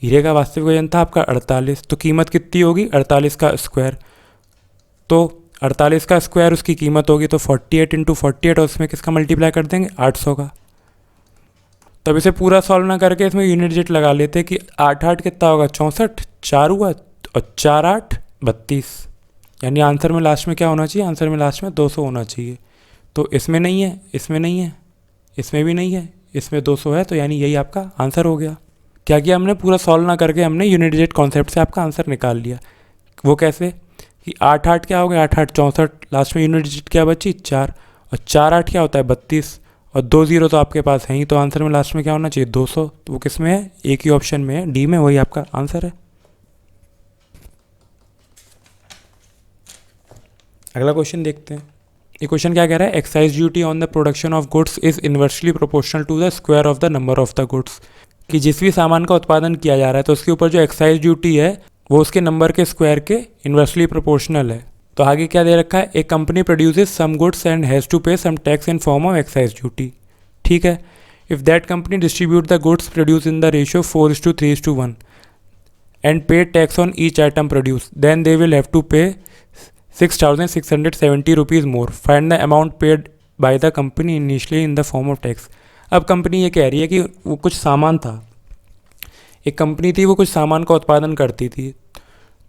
हीरे का वास्तविक वजन था आपका 48। तो कीमत कितनी होगी 48 का स्क्वायर, तो 48 का स्क्वायर उसकी कीमत होगी, तो 48 × 48 और उसमें किसका मल्टीप्लाई कर देंगे 800 का। तब इसे पूरा सॉल्व ना करके इसमें यूनिट डिजिट लगा लेते कि 8 8 कितना होगा 64, 4 हुआ और 4 8 32, यानी आंसर में लास्ट में क्या होना चाहिए, आंसर में लास्ट में 200 होना चाहिए। तो इसमें नहीं है, इसमें नहीं है, इसमें भी नहीं है, इसमें 200 है, तो यानी यही आपका आंसर हो गया। क्या किया हमने, पूरा सॉल्व ना करके हमने यूनिट डिजिट कॉन्सेप्ट से आपका आंसर निकाल लिया। वो कैसे कि 8 8 क्या हो गया 8 8 64, लास्ट में यूनिट डिजिट क्या बची 4, और 4 8 क्या होता है 32, और 2 0 तो आपके पास है ही, तो आंसर में लास्ट में क्या होना चाहिए 200। तो वो किस में है, एक ही ऑप्शन में है, डी में, वही आपका आंसर है। अगला क्वेश्चन देखते हैं। ये क्वेश्चन क्या कह रहा है, excise duty on the production of goods is inversely proportional to the square of the number of the goods. कि जिस भी सामान का उत्पादन किया जा रहा है तो उसके ऊपर जो एक्साइज ड्यूटी है वो उसके नंबर के स्क्वायर के इन्वर्सली प्रोपोर्शनल है। तो आगे क्या दे रखा है, एक company produces some goods and has to pay some tax in form of excise duty. ठीक है, if that company distribute the goods produce in the ratio 4:3:1 and pay tax on each item produce, then they will have to pay 6,670 rupees more. Find the amount paid by the company initially in the form of tax. अब company ये कह रही है कि वो कुछ सामान था, एक कंपनी थी वो कुछ सामान का उत्पादन करती थी,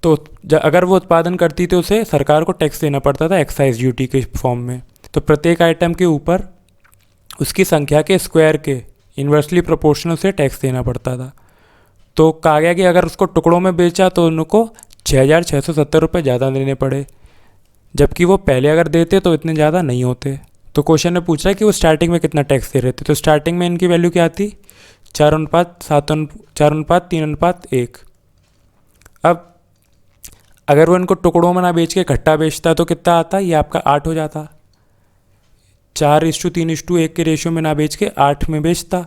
तो अगर वो उत्पादन करती थी उसे सरकार को टैक्स देना पड़ता था एक्साइज ड्यूटी के फॉर्म में। तो प्रत्येक आइटम के ऊपर उसकी संख्या के स्क्वायर के इन्वर्सली प्रोपोर्शनल से टैक्स देना पड़ता था। तो कहा गया कि अगर उसको टुकड़ों में बेचा तो उनको 6,670 रुपये ज़्यादा देने पड़े, जबकि वो पहले अगर देते तो इतने ज़्यादा नहीं होते। तो क्वेश्चन ने पूछा कि वो स्टार्टिंग में कितना टैक्स दे रहे थे। तो स्टार्टिंग में इनकी वैल्यू क्या थी 4:3:1। अब अगर वो इनको टुकड़ों में ना बेच के इकट्ठा बेचता तो कितना आता, ये आपका 8 हो जाता। 4:3:1 के रेशियो में ना बेच के 8 में बेचता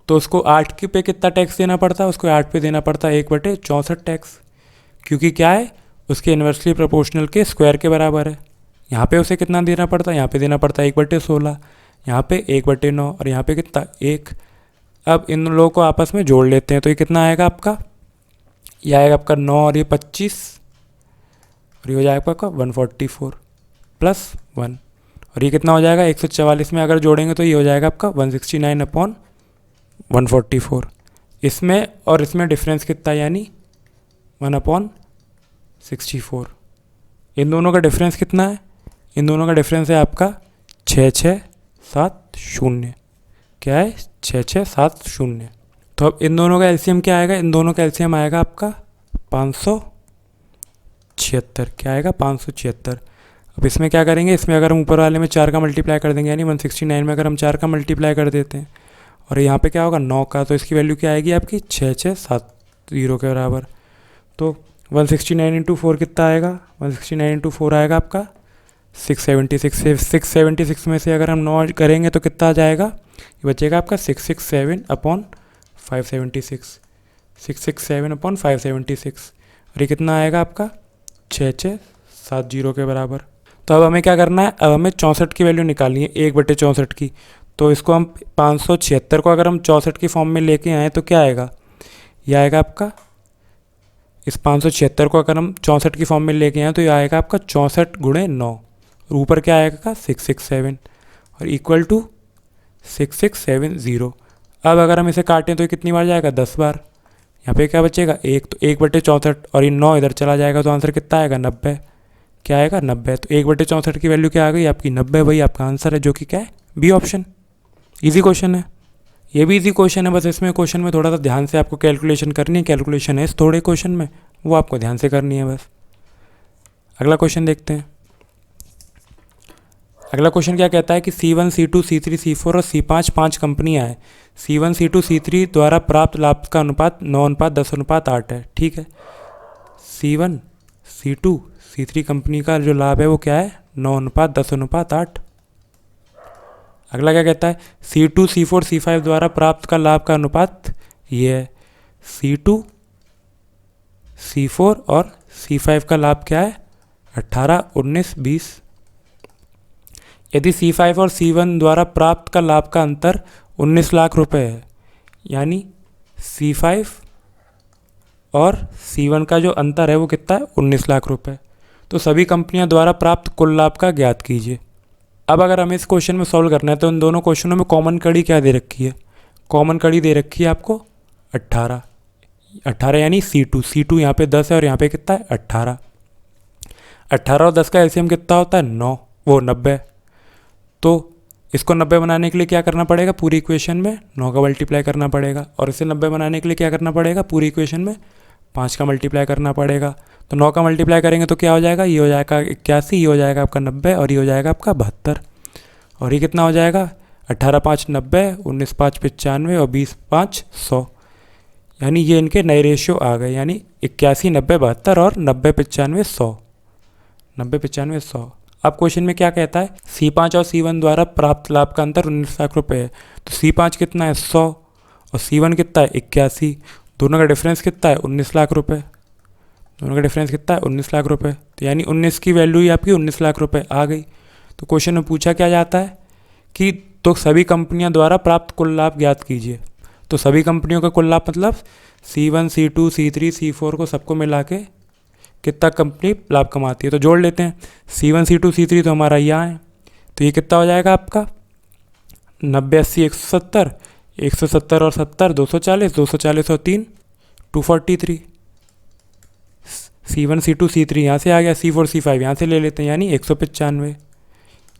तो उसको 8 के पे कितना टैक्स देना पड़ता, उसको 8 पे देना पड़ता 1/64 टैक्स, क्योंकि क्या है उसके इन्वर्सली प्रोपोर्शनल के स्क्वायर के बराबर है। यहाँ पे उसे कितना देना पड़ता है, यहाँ पे देना पड़ता है 1/16, यहाँ पे 1/9 और यहाँ पे कितना 1। अब इन लोगों को आपस में जोड़ लेते हैं, तो ये कितना आएगा आपका, ये आएगा आपका 9 और ये 25 और ये हो जाएगा आपका 144 प्लस 1 और ये कितना हो जाएगा 144 में अगर जोड़ेंगे तो ये हो जाएगा आपका 169/144। इसमें और इसमें डिफरेंस कितना, यानी 1/64। इन दोनों का डिफरेंस कितना है, इन दोनों का डिफरेंस है आपका 6670। क्या है, 6670। तो अब इन दोनों का एलसीएम क्या आएगा, इन दोनों का एलसीएम आएगा आपका 576। क्या आएगा, 576। अब इसमें क्या करेंगे, इसमें अगर हम ऊपर वाले में 4 का मल्टीप्लाई कर देंगे, यानी 169 में अगर हम 4 का मल्टीप्लाई कर देते हैं और यहाँ पे क्या होगा 9 का, तो इसकी वैल्यू क्या आएगी आपकी 6670 के बराबर। तो 169 इंटू 4 कितना आएगा, 169 इंटू 4 आएगा आपका 676। 676 में से अगर हम 9 करेंगे तो कितना आ जाएगा, ये बचेगा आपका 667/576। 667/576 और ये कितना आएगा आपका 6670 के बराबर। तो अब हमें क्या करना है, अब हमें 64 की वैल्यू निकालनी है 1/64 की। तो इसको हम 576 को अगर हम 64 की फॉर्म में लेके आएँ तो क्या आएगा, ये आएगा आपका, इस 576 को अगर हम 64 की फॉर्म में लेके आएँ तो ये आएगा आपका 64 × 9 और ऊपर क्या आएगा 667 और इक्वल टू 6670। अब अगर हम इसे काटें तो ये कितनी बार जाएगा, 10 बार। यहाँ पे क्या बचेगा, एक, तो 1/64 और ये 9 इधर चला जाएगा तो आंसर कितना आएगा 90। क्या आएगा 90। तो 1/64 की वैल्यू क्या आ गई आपकी 90, वही आपका आंसर है, जो कि क्या है बी ऑप्शन। इजी क्वेश्चन है, ये भी इजी क्वेश्चन है, बस इसमें क्वेश्चन में थोड़ा सा ध्यान से आपको कैलकुलेशन करनी है। कैलकुलेशन है इस थोड़े क्वेश्चन में, वो आपको ध्यान से करनी है बस। अगला क्वेश्चन देखते हैं। अगला क्वेश्चन क्या कहता है कि C1, C2, C3, C4 और C5 5 कंपनियां हैं। C1, C2, C3 द्वारा प्राप्त लाभ का अनुपात 9:10:8 है। ठीक है, C1, C2, C3 कंपनी का जो लाभ है वो क्या है 9:10:8। अगला क्या कहता है C2, C4, C5 द्वारा प्राप्त का लाभ का अनुपात ये है। C2, C4 और C5 का लाभ क्या है 18, 19, 20। यदि C5 और C1 द्वारा प्राप्त का लाभ का अंतर 19 लाख रुपए है, यानी C5 और C1 का जो अंतर है वो कितना है 19 लाख रुपए, तो सभी कंपनियां द्वारा प्राप्त कुल लाभ का ज्ञात कीजिए। अब अगर हमें इस क्वेश्चन में सॉल्व करना है तो इन दोनों क्वेश्चनों में कॉमन कड़ी क्या दे रखी है, कॉमन कड़ी दे रखी है आपको 18। 18 यानी C2 यहाँ पे 10 है और यहाँ पे कितना है 18। 18 और 10 का एलसीएम कितना होता है 9, वो 90। तो इसको 90 बनाने के लिए क्या करना पड़ेगा, पूरी इक्वेशन में 9 का मल्टीप्लाई करना पड़ेगा और इसे 90 बनाने के लिए क्या करना पड़ेगा, पूरी इक्वेशन में 5 का मल्टीप्लाई करना पड़ेगा। तो 9 का मल्टीप्लाई करेंगे तो क्या हो जाएगा, ये हो जाएगा 81, ये हो जाएगा आपका 90 और ये हो जाएगा आपका 72 और ये कितना हो जाएगा 18 5 90, 19 5 95 और 20 5 100। यानी ये इनके नए रेशियो आ गए, यानी 81 90 72 और 90 95 100, 90 95 100। अब क्वेश्चन में क्या कहता है C5 और C1 द्वारा प्राप्त लाभ का अंतर 19 लाख रुपए है। तो C5 कितना है 100 और C1 कितना है 81, दोनों का डिफरेंस कितना है 19 लाख रुपए, दोनों का डिफरेंस कितना है 19 लाख रुपए। तो यानी 19 की वैल्यू ही आपकी 19 लाख रुपए आ गई। तो क्वेश्चन में पूछा क्या जाता है कि तो सभी कंपनियां द्वारा प्राप्त कुल लाभ ज्ञात कीजिए। तो सभी कंपनियों का कुल लाभ मतलब C1, C2, C3, C4 को सबको मिला के कितना कंपनी लाभ कमाती है। तो जोड़ लेते हैं C1, C2, C3 तो हमारा यहाँ है, तो ये कितना हो जाएगा आपका 90 80 170, 170 और 70 240, 240 और 3 243। C1, C2, C3 यहाँ से आ गया, C4, C5 यहाँ से ले लेते हैं, यानी 195।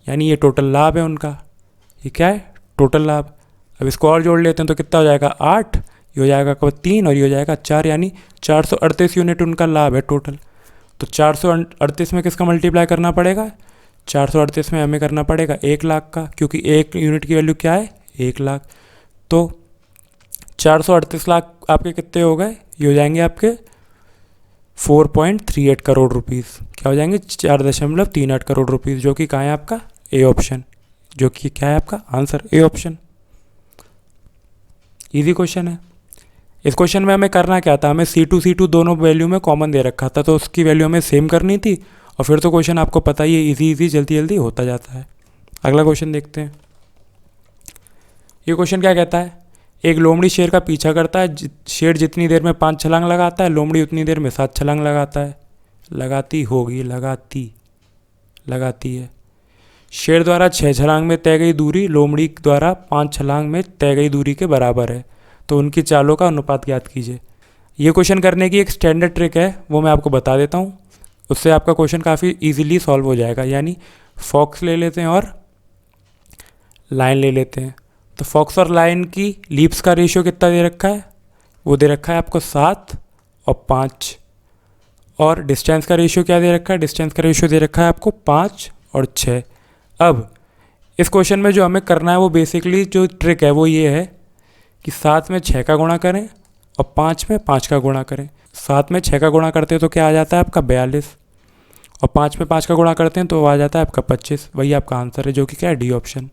यानी ये टोटल लाभ है उनका, ये क्या है टोटल लाभ। अब इसको और जोड़ लेते हैं तो कितना हो जाएगा 8, ये हो जाएगा 3 और ये हो जाएगा 4, यानी 438 यूनिट उनका लाभ है टोटल। तो 438 में किसका मल्टीप्लाई करना पड़ेगा, 438 में हमें करना पड़ेगा 1 लाख का, क्योंकि एक यूनिट की वैल्यू क्या है 1 लाख। तो 438 लाख आपके कितने हो गए, ये हो जाएंगे आपके 4.38 करोड़ रुपीज़। क्या हो जाएंगे 4.38 करोड़ रुपीज़, जो कि कहाँ है आपका ए ऑप्शन, जो कि क्या है आपका answer A option. Easy question है। इस क्वेश्चन में हमें करना क्या था, हमें C2 दोनों वैल्यू में कॉमन दे रखा था, तो उसकी वैल्यू हमें सेम करनी थी और फिर तो क्वेश्चन आपको पता ही है इजी जल्दी जल्दी होता जाता है। अगला क्वेश्चन देखते हैं। ये क्वेश्चन क्या कहता है, एक लोमड़ी शेर का पीछा करता है, शेर जितनी देर में 5 छलांग लगाता है, लोमड़ी उतनी देर में 7 छलांग लगाता है। लगाती है। शेर द्वारा 6 छलांग में तय गई दूरी लोमड़ी द्वारा 5 छलांग में तय गई दूरी के बराबर है, तो उनकी चालों का अनुपात ज्ञात कीजिए। ये क्वेश्चन करने की एक स्टैंडर्ड ट्रिक है, वो मैं आपको बता देता हूँ, उससे आपका क्वेश्चन काफ़ी इजीली सॉल्व हो जाएगा। यानी फॉक्स ले लेते हैं और लाइन ले लेते हैं। तो फॉक्स और लाइन की लीप्स का रेशियो कितना दे रखा है, वो दे रखा है आपको 7 और 5। और डिस्टेंस का रेशियो क्या दे रखा है, डिस्टेंस का रेशियो दे रखा है आपको 5 और 6। अब इस क्वेश्चन में जो हमें करना है वो बेसिकली जो ट्रिक है वो ये है कि 7 में 6 का गुणा करें और 5 में 5 का गुणा करें। 7 में 6 का गुणा करते हैं तो क्या आ जाता है आपका 42, और 5 में 5 का गुणा करते हैं तो आ जाता है आपका 25। वही आपका आंसर है, जो कि क्या है, डी ऑप्शन।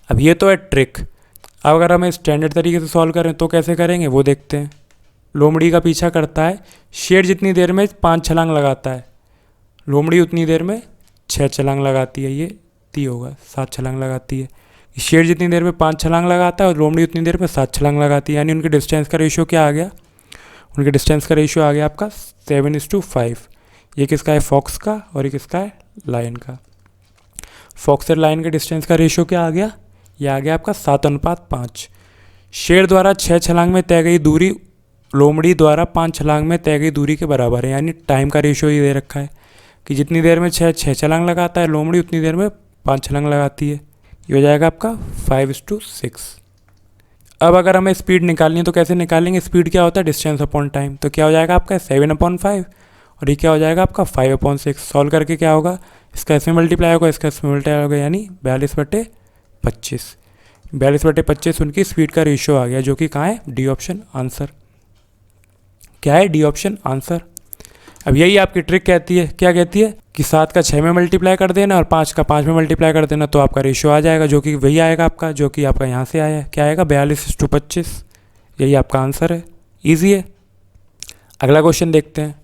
अब ये तो है ट्रिक। अब अगर हम स्टैंडर्ड तरीके से सॉल्व करें तो कैसे करेंगे वो देखते हैं। लोमड़ी का पीछा करता है, शेर जितनी देर में 5 छलांग लगाता है, लोमड़ी उतनी देर में 6 छलांग लगाती है। ये ती होगा, 7 छलांग लगाती है। शेर जितनी देर में 5 छलांग लगाता है और लोमड़ी उतनी देर में 7 छलांग लगाती है। यानी उनके डिस्टेंस का रेशियो क्या आ गया, उनके डिस्टेंस का रेशियो आ गया आपका 7:5। ये किसका है, फॉक्स का, और ये किसका है, लाइन का। फॉक्स और लाइन के डिस्टेंस का रेशियो क्या आ गया, ये आ गया आपका 7:5। शेर द्वारा 6 छलांग में तय गई दूरी लोमड़ी द्वारा 5 छलांग में तय गई दूरी के बराबर है। यानी टाइम का रेशियो ये दे रखा है कि जितनी देर में 6 छलांग लगाता है लोमड़ी, उतनी देर में 5 छलांग लगाती है। ये हो जाएगा आपका 5:6। अब अगर हमें स्पीड निकालनी है तो कैसे निकालेंगे, स्पीड क्या होता है, डिस्टेंस अपॉन टाइम। तो क्या हो जाएगा आपका 7/5, और ये क्या हो जाएगा आपका 5/6। सॉल्व करके क्या होगा, इसका इसमें मल्टीप्लाई होगा, इसका इसमें मल्टीप्लाई होगा, यानी 42/25। 42/25 उनकी स्पीड का रेशियो आ गया, जो कि कहाँ है, डी ऑप्शन आंसर। क्या है, डी ऑप्शन आंसर। अब यही आपकी ट्रिक कहती है, क्या कहती है कि 7 का 6 में मल्टीप्लाई कर देना और 5 का 5 में मल्टीप्लाई कर देना, तो आपका रेशियो आ जाएगा, जो कि वही आएगा आपका, जो कि आपका यहाँ से आया है। क्या आएगा, 42:25। यही आपका आंसर है, ईजी है। अगला क्वेश्चन देखते हैं।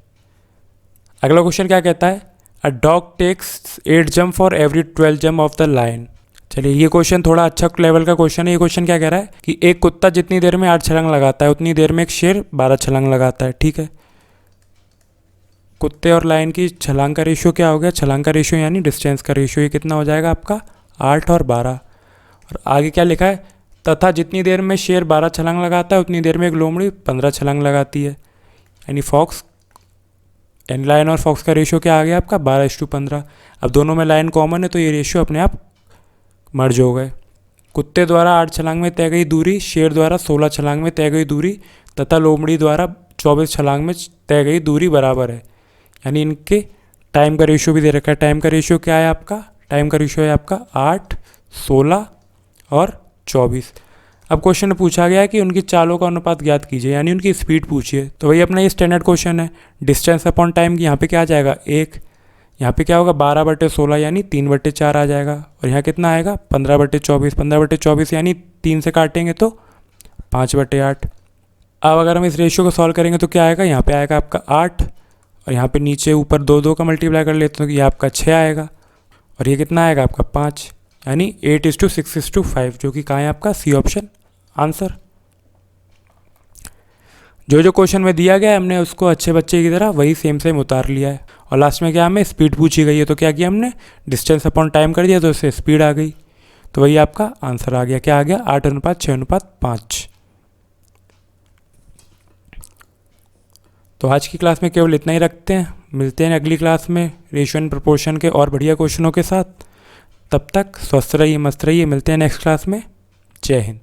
अगला क्वेश्चन क्या कहता है, a dog takes 8 jump for every 12 jump of the line. चलिए, ये क्वेश्चन थोड़ा अच्छा लेवल का क्वेश्चन है। ये क्वेश्चन क्या कह रहा है कि एक कुत्ता जितनी देर में 8 छलांग लगाता है, उतनी देर में एक शेर 12 छलांग लगाता है। ठीक है, कुत्ते और लाइन की छलांग का रेशियो क्या हो गया, छलांग का रेशियो यानी डिस्टेंस का रेशियो, ये कितना हो जाएगा आपका 8 और 12। और आगे क्या लिखा है, तथा जितनी देर में शेर 12 छलांग लगाता है, उतनी देर में एक लोमड़ी 15 छलांग लगाती है। यानी फॉक्स एन लाइन और फॉक्स का रेशियो क्या आ गया आपका 12:15। अब दोनों में लाइन कॉमन है तो ये रेशियो अपने आप मर्ज हो गए। कुत्ते द्वारा 8 छलांग में तय गई दूरी, शेर द्वारा 16 छलांग में तय गई दूरी तथा लोमड़ी द्वारा 24 छलांग में तय गई दूरी बराबर है। यानी इनके टाइम का रेशियो भी दे रखा है। टाइम का रेशियो क्या है आपका, टाइम का रेशियो है आपका 8, 16 और 24। अब क्वेश्चन में पूछा गया है कि उनकी चालों का अनुपात ज्ञात कीजिए, यानी उनकी स्पीड पूछिए। तो वही अपना ये स्टैंडर्ड क्वेश्चन है, डिस्टेंस अपॉन टाइम की। यहाँ पे क्या आ जाएगा 1, यहाँ पे क्या होगा 12/16 यानी 3/4 आ जाएगा, और यहाँ कितना आएगा 15/24। 15/24 यानी 3 से काटेंगे तो 5/8। अब अगर हम इस रेशियो को सॉल्व करेंगे तो क्या आएगा, यहाँ पे आएगा आपका 8, और यहाँ पे नीचे ऊपर 2 का मल्टीप्लाई कर लेते हैं तो ये आपका 6 आएगा, और ये कितना आएगा आपका 5, यानी 8:6:5, जो कि कहाँ है आपका सी ऑप्शन आंसर। जो क्वेश्चन में दिया गया है हमने उसको अच्छे बच्चे की तरह वही सेम उतार लिया है, और लास्ट में क्या हमें स्पीड पूछी गई है तो क्या किया हमने, डिस्टेंस अपॉन टाइम कर दिया तो इससे स्पीड आ गई, तो वही आपका आंसर आ गया। क्या आ गया 8:6:5। तो आज की क्लास में केवल इतना ही रखते हैं, मिलते हैं अगली क्लास में रेशियो एंड प्रोपोर्शन के और बढ़िया क्वेश्चनों के साथ। तब तक स्वस्थ रहिए, मस्त रहिए, मिलते हैं नेक्स्ट क्लास में। जय हिंद।